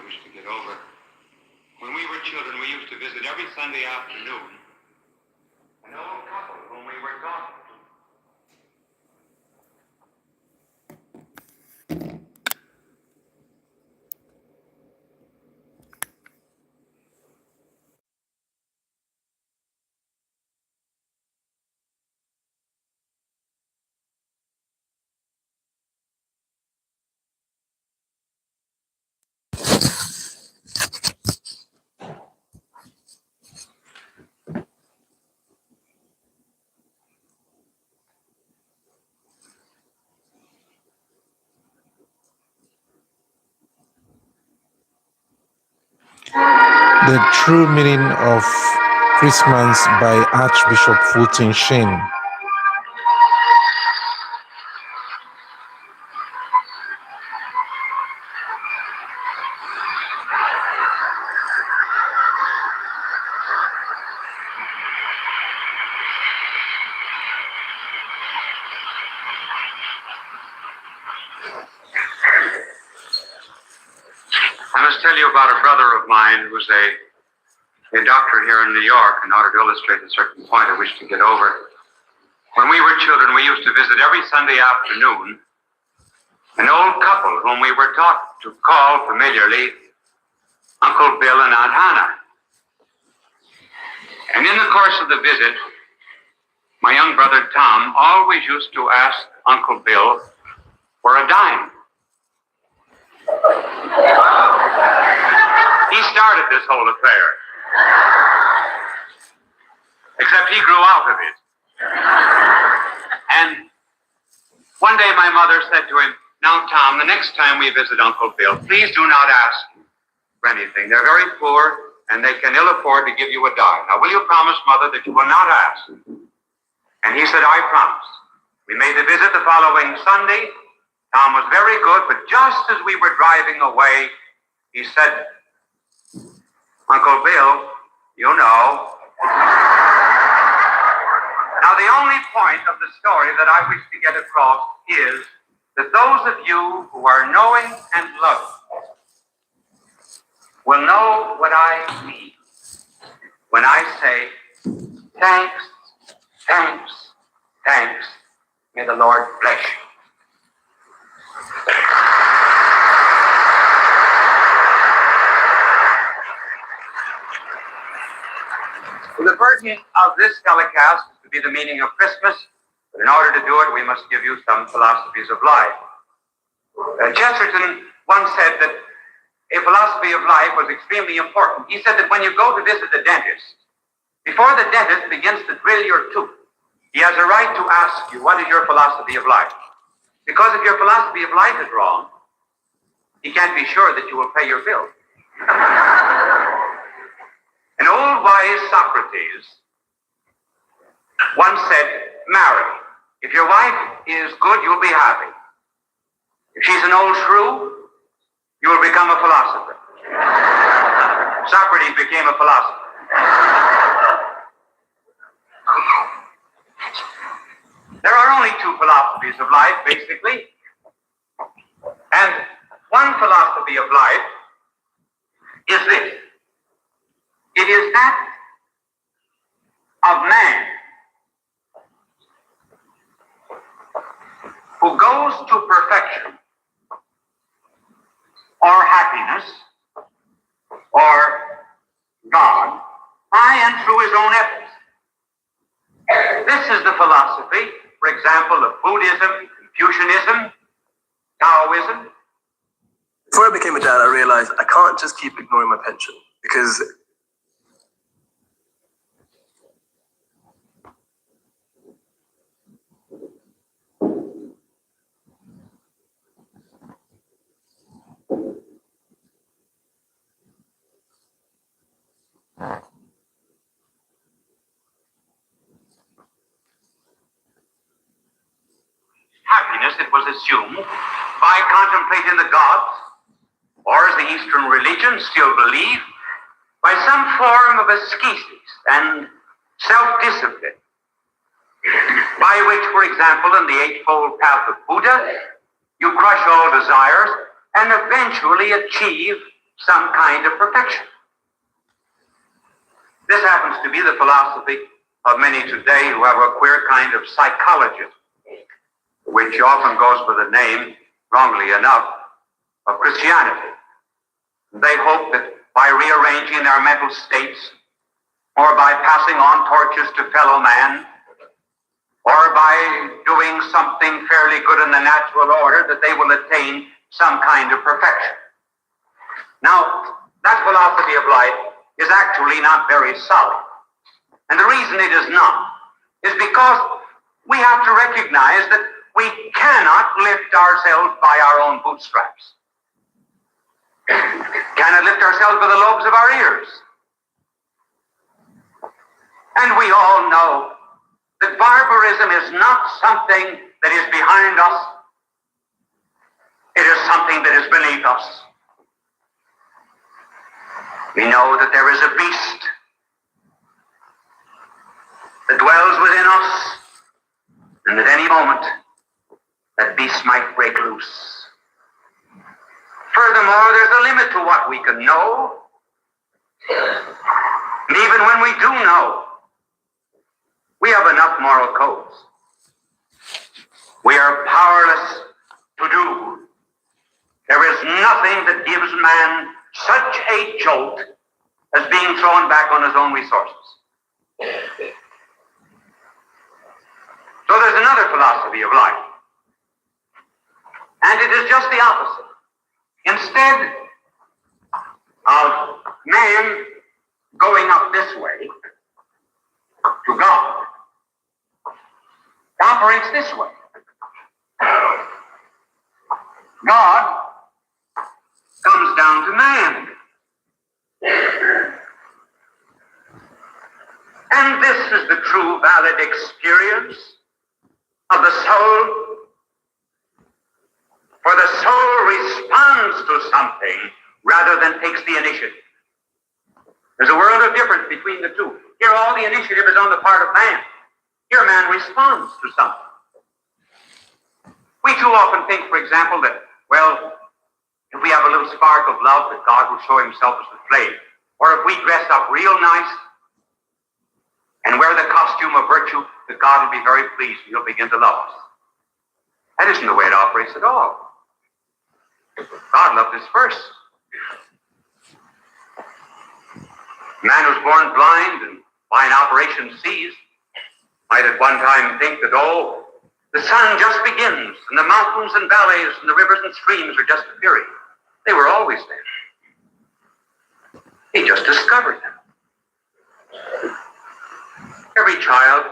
wish to get over. When we were children, we used to visit every Sunday afternoon an old couple whom we were talking to. The True Meaning of Christmas by Archbishop Fulton Sheen. I must tell you about a brother of mine who's a doctor here in New York in order to illustrate a certain point I wish to get over. When we were children, we used to visit every Sunday afternoon an old couple whom we were taught to call familiarly Uncle Bill and Aunt Hannah. And in the course of the visit, my young brother Tom always used to ask Uncle Bill for a dime. He started this whole affair. Except he grew out of it. And one day my mother said to him, "Now, Tom, the next time we visit Uncle Bill, please do not ask for anything. They're very poor, and they can ill afford to give you a dime. Now, will you promise, Mother, that you will not ask?" And he said, "I promise." We made the visit the following Sunday. Tom was very good, but just as we were driving away, he said, "Uncle Bill, you know." Now, the only point of the story that I wish to get across is that those of you who are knowing and loving will know what I mean when I say, thanks, thanks, thanks. May the Lord bless you. The burden of this telecast is to be the meaning of Christmas, but in order to do it, we must give you some philosophies of life. Chesterton once said that a philosophy of life was extremely important. He said that when you go to visit the dentist, before the dentist begins to drill your tooth, he has a right to ask you, what is your philosophy of life? Because if your philosophy of life is wrong, he can't be sure that you will pay your bill. An old wise Socrates once said, "Marry. If your wife is good, you'll be happy. If she's an old shrew, you will become a philosopher." Socrates became a philosopher. There are only two philosophies of life, basically. And one philosophy of life is this. It is that of man who goes to perfection or happiness or God by and through his own efforts. This is the philosophy, for example, of Buddhism, Confucianism, Taoism. Before I became a dad, I realized I can't just keep ignoring my pension because happiness, it was assumed, by contemplating the gods, or as the Eastern religions still believe, by some form of ascesis and self-discipline, by which, for example, in the Eightfold Path of Buddha, you crush all desires and eventually achieve some kind of perfection. This happens to be the philosophy of many today who have a queer kind of psychology, which often goes by the name, wrongly enough, of Christianity. They hope that by rearranging their mental states, or by passing on torches to fellow man, or by doing something fairly good in the natural order, that they will attain some kind of perfection. Now, that philosophy of life is actually not very solid. And the reason it is not is because we have to recognize that we cannot lift ourselves by our own bootstraps. Cannot lift ourselves by the lobes of our ears. And we all know that barbarism is not something that is behind us. It is something that is beneath us. We know that there is a beast that dwells within us, and at any moment, that beast might break loose. Furthermore, there's a limit to what we can know. And even when we do know, we have enough moral codes. We are powerless to do. There is nothing that gives man such a jolt as being thrown back on his own resources. So there's another philosophy of life. And it is just the opposite. Instead of man going up this way to God, operates this way. God comes down to man. And this is the true valid experience of the soul. For the soul responds to something rather than takes the initiative. There's a world of difference between the two. Here all the initiative is on the part of man. Here man responds to something. We too often think, for example, that, well, if we have a little spark of love, that God will show himself as the flame. Or if we dress up real nice and wear the costume of virtue, that God will be very pleased and he'll begin to love us. That isn't the way it operates at all. God loved us first. Man who's born blind and by an operation sees might at one time think that, oh, the sun just begins and the mountains and valleys and the rivers and streams are just appearing. They were always there. He just discovered them. Every child,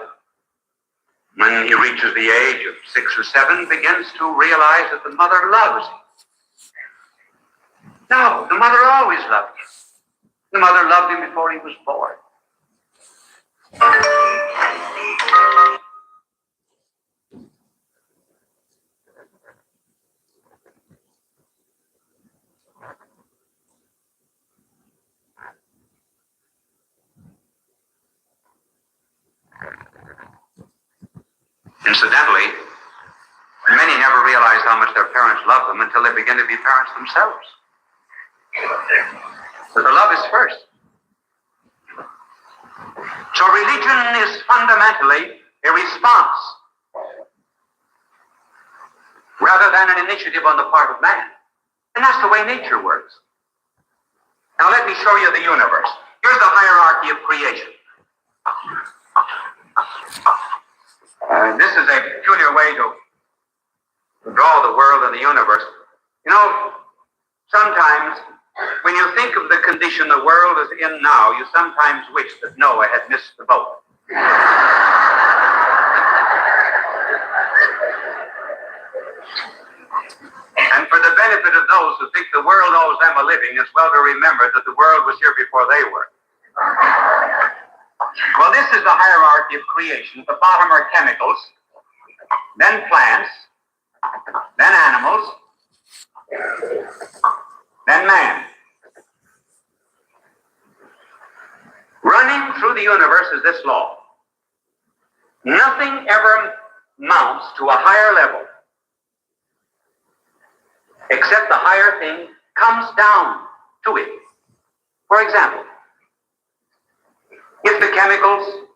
when he reaches the age of 6 or 7, begins to realize that the mother loves him. No, the mother always loved him. The mother loved him before he was born. Incidentally, many never realize how much their parents love them until they begin to be parents themselves. But the love is first. So religion is fundamentally a response rather than an initiative on the part of man. And that's the way nature works. Now let me show you the universe. Here's the hierarchy of creation. This is a peculiar way to draw the world and the universe. You know, sometimes when you think of the condition the world is in now, you sometimes wish that Noah had missed the boat. And for the benefit of those who think the world owes them a living, it's well to remember that the world was here before they were. Well, this is the hierarchy of creation. At the bottom are chemicals, then plants, then animals, then man. Running through the universe is this law. Nothing ever mounts to a higher level except the higher thing comes down to it. For example, if the chemicals,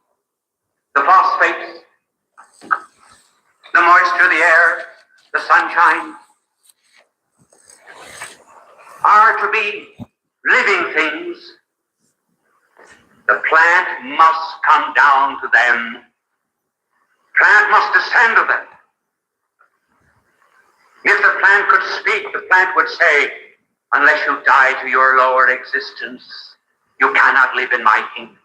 the phosphates, the moisture, the air, the sunshine are to be living things, the plant must come down to them. Plant must descend to them. If the plant could speak, the plant would say, unless you die to your lower existence, you cannot live in my kingdom.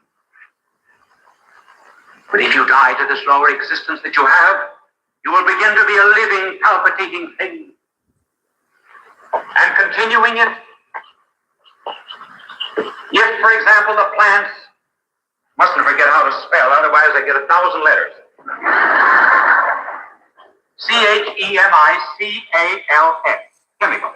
But if you die to this lower existence that you have, you will begin to be a living, palpitating thing. And continuing it, if, for example, the plants, mustn't forget how to spell, otherwise I get 1,000 letters. C-H-E-M-I-C-A-L-S, chemical.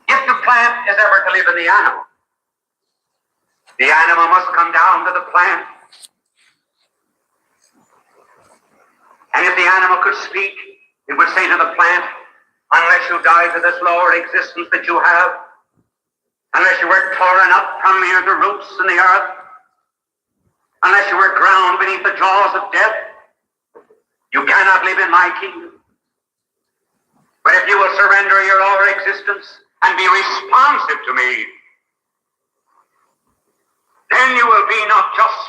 If the plant is ever to live in the animal must come down to the plant. And if the animal could speak, it would say to the plant, unless you die to this lower existence that you have, unless you were torn up from near the roots in the earth, unless you were drowned beneath the jaws of death, you cannot live in my kingdom. But if you will surrender your lower existence and be responsive to me, then you will be not just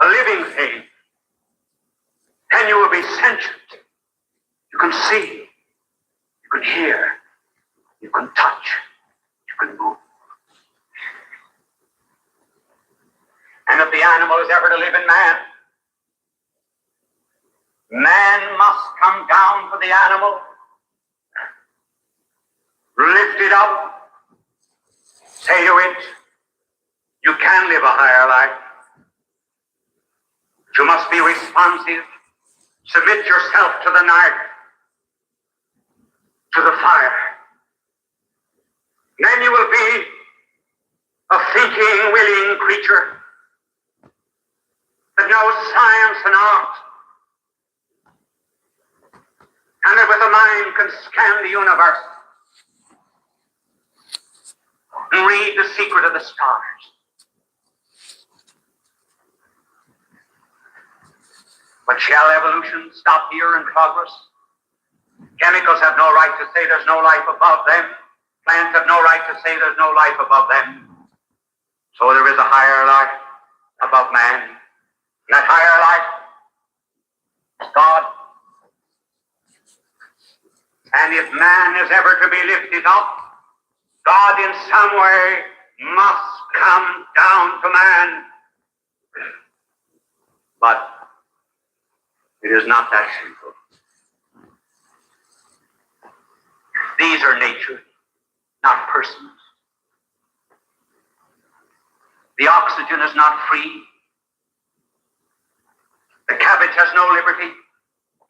a living thing, then you will be sentient. You can see, you can hear, you can touch, you can move. And if the animal is ever to live in man, man must come down to the animal, lift it up, say to it, you can live a higher life. But you must be responsive. Submit yourself to the knife, to the fire. Then you will be a thinking, willing creature that knows science and art, and that with a mind can scan the universe and read the secret of the stars. But shall evolution stop here in progress? Chemicals have no right to say there's no life above them. Plants have no right to say there's no life above them. So there is a higher life above man. And that higher life is God. And if man is ever to be lifted up, God in some way must come down to man. But it is not that simple. These are nature, not persons. The oxygen is not free. The cabbage has no liberty.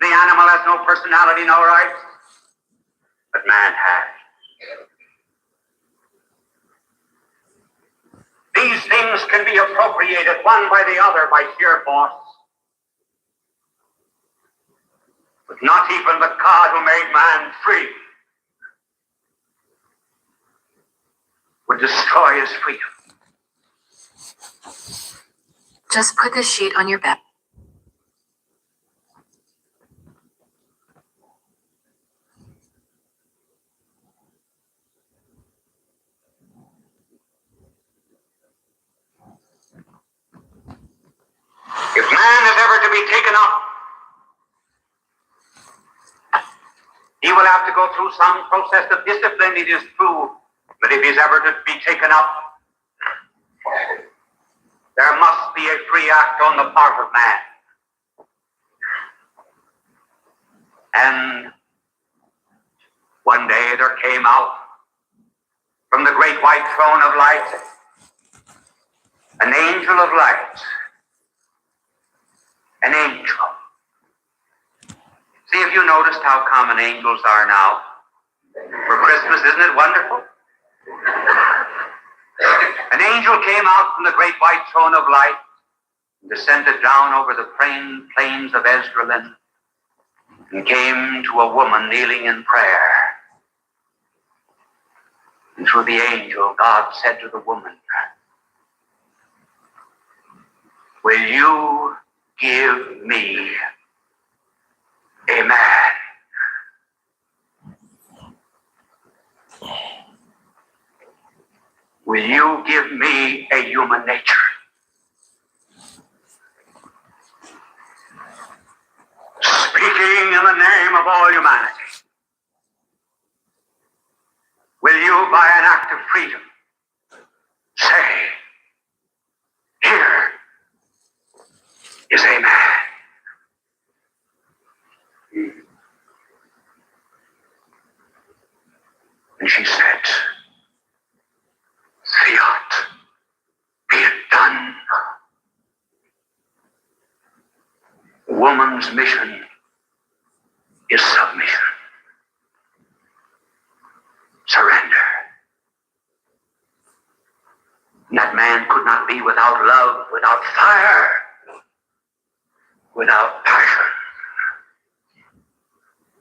The animal has no personality, no rights. But man has. These things can be appropriated one by the other by sheer force. But not even the God who made man free would destroy his freedom. Just put this sheet on your bed. If man is ever to be taken up, he will have to go through some process of discipline, it is true. But if he's ever to be taken up, there must be a free act on the part of man. And one day there came out from the great white throne of light an angel of light. An angel. See if you noticed how common angels are now. For Christmas, isn't it wonderful? An angel came out from the great white throne of light and descended down over the plains of Esdraelon and came to a woman kneeling in prayer. And through the angel, God said to the woman, "Will you give me a man?" Will you give me a human nature? Speaking in the name of all humanity, will you, by an act of freedom, say, "Here is a man"? And she said, "Fiat, be it done." Woman's mission is submission. Surrender. And that man could not be without love, without fire, without passion.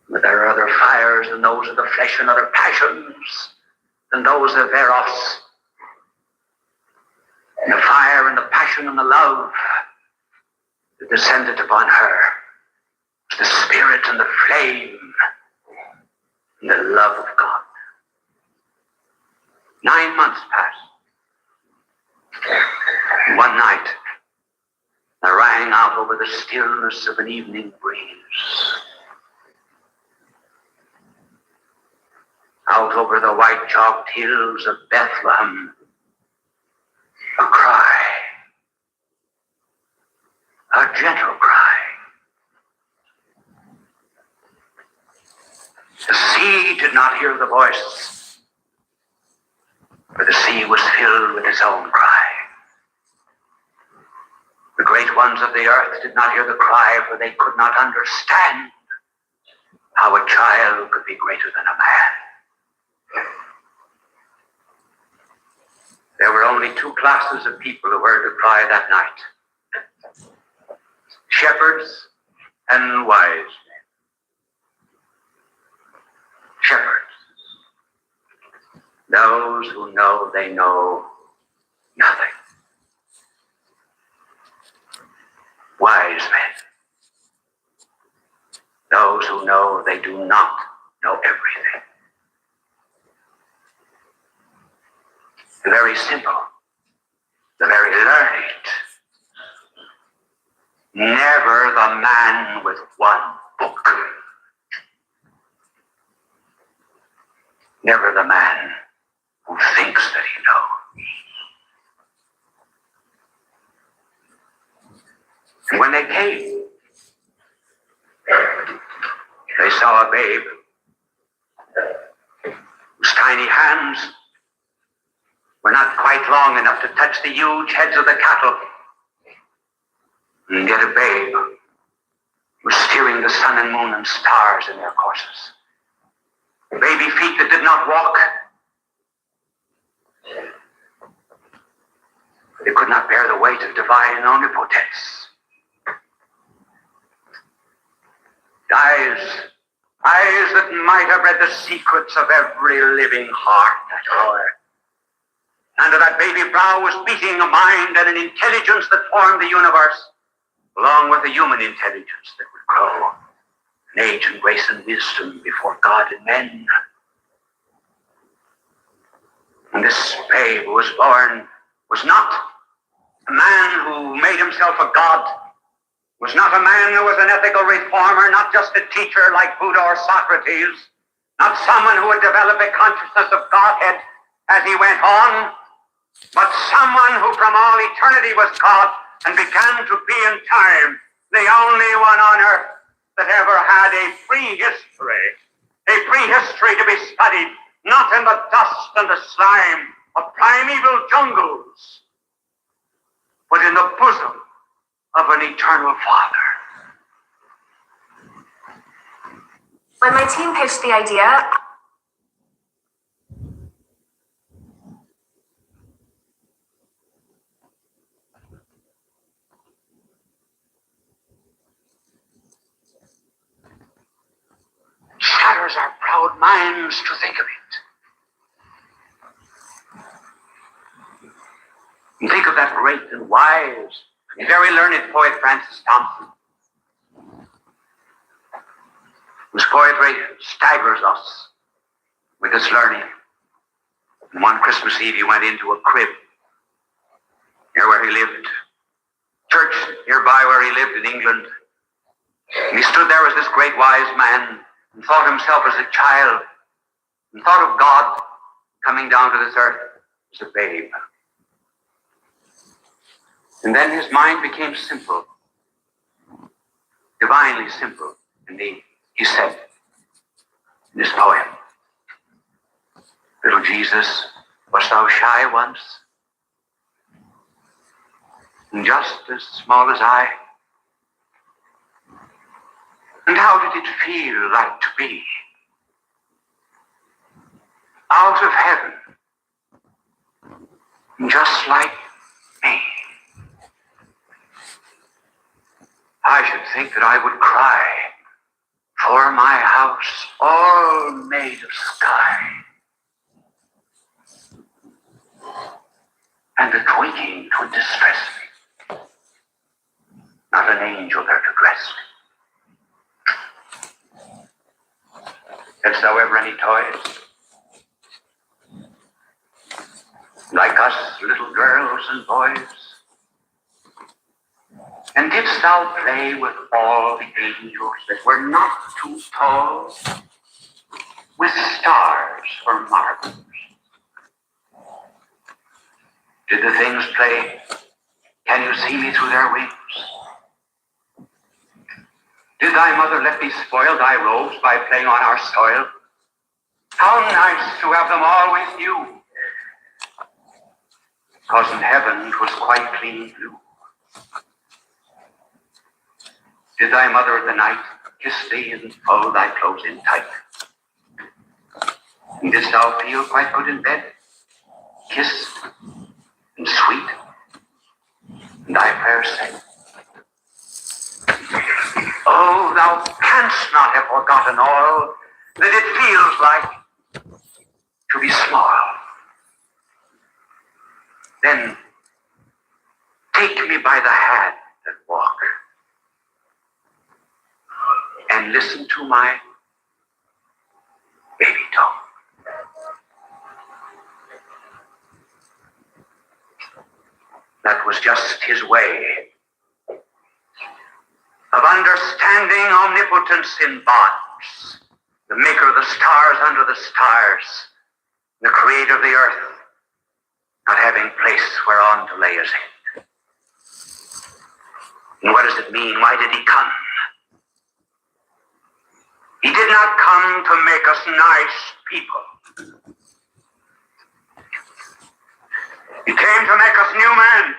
But there are other fires than those of the flesh and other passions than those of Eros. And the fire and the passion and the love that descended upon her was the spirit and the flame and the love of God. 9 months passed. And one night, there rang out over the stillness of an evening breeze, out over the white-chalked hills of Bethlehem, a cry, a gentle cry. The sea did not hear the voice, for the sea was filled with its own cry. The great ones of the earth did not hear the cry, for they could not understand how a child could be greater than a man. There were only 2 classes of people who heard the cry that night: shepherds and wise men. Shepherds, those who know they know nothing. Wise men, those who know they do not know everything. The very simple, the very learned, never the man with one book, never the man who thinks that he knows. And when they came, they saw a babe whose tiny hands were not quite long enough to touch the huge heads of the cattle. And yet a babe was steering the sun and moon and stars in their courses. Baby feet that did not walk. They could not bear the weight of divine omnipotence. Eyes that might have read the secrets of every living heart that hour. Under that baby brow was beating a mind and an intelligence that formed the universe, along with the human intelligence that would grow in age and grace and wisdom before God and men. And this babe who was born was not a man who made himself a god, was not a man who was an ethical reformer, not just a teacher like Buddha or Socrates, not someone who would develop a consciousness of Godhead as he went on, but someone who from all eternity was God and began to be in time, the only one on earth that ever had a prehistory to be studied, not in the dust and the slime of primeval jungles, but in the bosom of an eternal Father. When my team pitched the idea, dares our proud minds to think of it? And think of that great and wise and very learned poet Francis Thompson, whose poetry staggers us with its learning. And one Christmas Eve he went into a crib near where he lived, church nearby where he lived in England. And he stood there as this great wise man and thought himself as a child and thought of God coming down to this earth as a babe. And then his mind became simple, divinely simple. And he said in his poem, "Little Jesus, wast thou shy once? And just as small as I? And how did it feel like to be out of heaven, just like me? I should think that I would cry for my house all made of sky, and that waking 'twould distress me, not an angel there to dress me. Hadst thou ever any toys? Like us little girls and boys? And didst thou play with all the angels that were not too tall, with stars for marbles? Did the things play, "Can you see me through their wings"? Did thy mother let thee spoil thy robes by playing on our soil? How nice to have them all with you, 'cause in heaven 'twas quite clean blue. Did thy mother at the night kiss thee and fold thy clothes in tight? And didst thou feel quite good in bed, kissed and sweet, and thy prayers said? Oh, thou canst not have forgotten all that it feels like to be small. Then take me by the hand and walk, and listen to my baby talk. That was just his way of understanding omnipotence in bonds, the maker of the stars under the stars, the creator of the earth, not having place whereon to lay his head. And what does it mean? Why did he come? He did not come to make us nice people. He came to make us new men.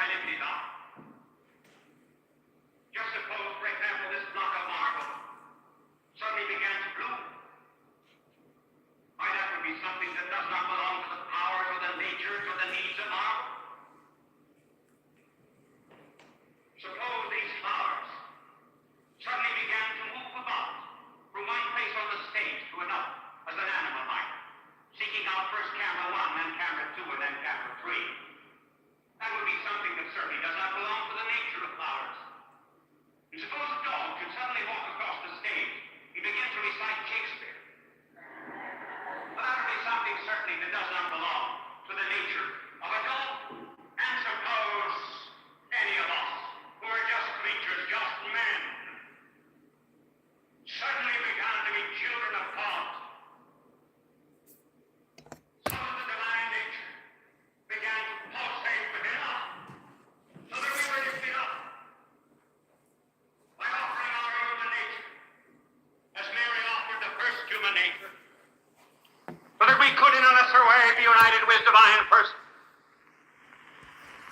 I lift it up. Just suppose, for example, this block of marble suddenly began to bloom. Why, that would be something that does not belong to the powers or the natures or the needs of marble. Suppose these flowers suddenly began to move about from one place on the stage to another, as an animal might, seeking out first camera 1, then camera 2, and then camera 3. That would be something that certainly does not belong to the nature of flowers. And suppose a dog should suddenly walk across the stage and begin to recite Shakespeare. Well, that would be something certainly that does not belong to the nature of a dog. And suppose any of us, who are just creatures, just men, suddenly began to be children of God. Some of the divine nature began to pulsate within us, so that we were lifted up by offering our human nature, as Mary offered the first human nature, so that we could in a lesser way be united with divine person,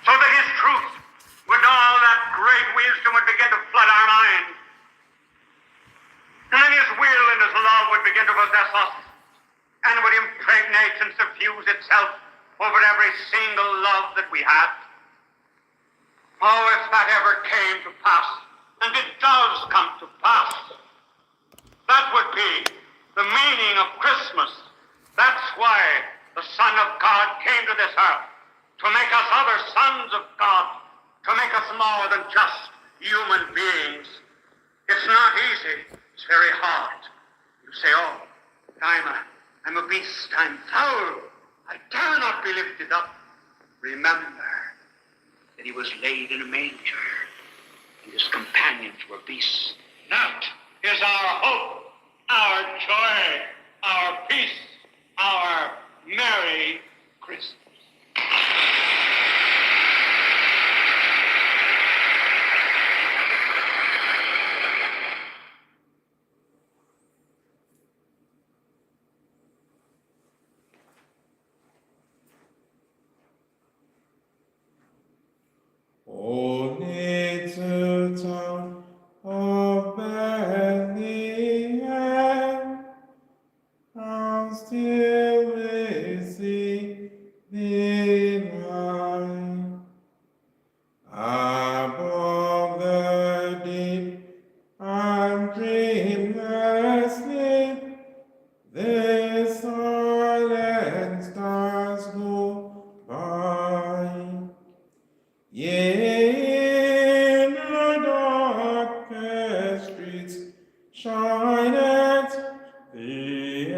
so that his truth, with all that great wisdom, would begin to flood our minds, and then his will and his love would begin to possess us, and would impregnate and suffuse itself over every single love that we had. Oh, if that ever came to pass, and it does come to pass, that would be the meaning of Christmas. That's why the Son of God came to this earth, to make us other sons of God, to make us more than just human beings. It's not easy. It's very hard. You say, oh, I'm a beast. I'm foul. I dare not be lifted up. Remember that he was laid in a manger, and his companions were beasts. That is our hope, our joy, our peace, our Merry Christmas. O little town of Bethlehem, how still is the light above the deep and dreamless sleep. The silent stars go by. Yea, in the darkest streets shineth the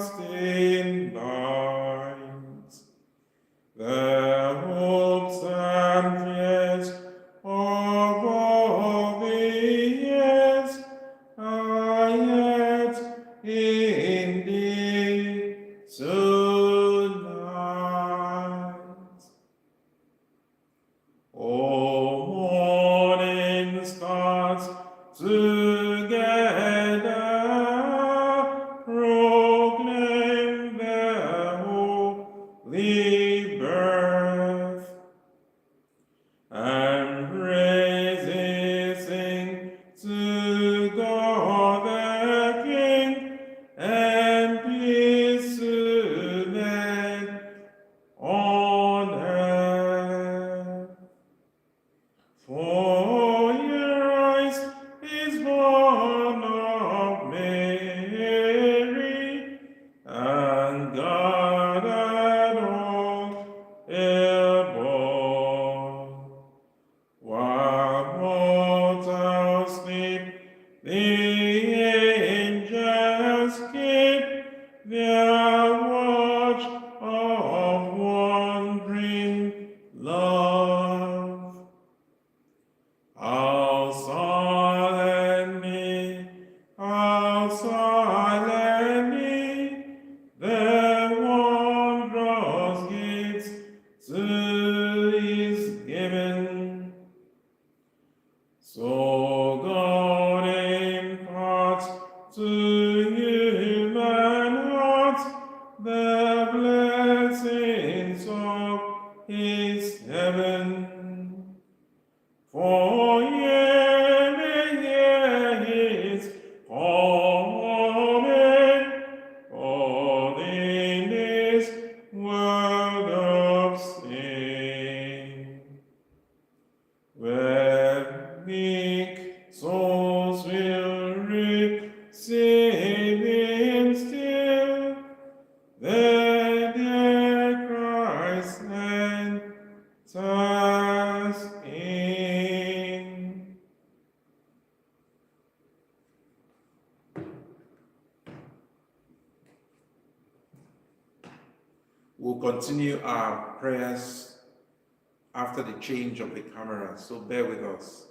everlasting light. The hopes and fears of all the years are yet indeed tonight. O morning stars together proclaim the holy birth his heaven. For ye may hear his calling, calling his word of sin. Where meek souls will receive him still, then their Christ enters in. We'll continue our prayers after the change of the camera, so bear with us.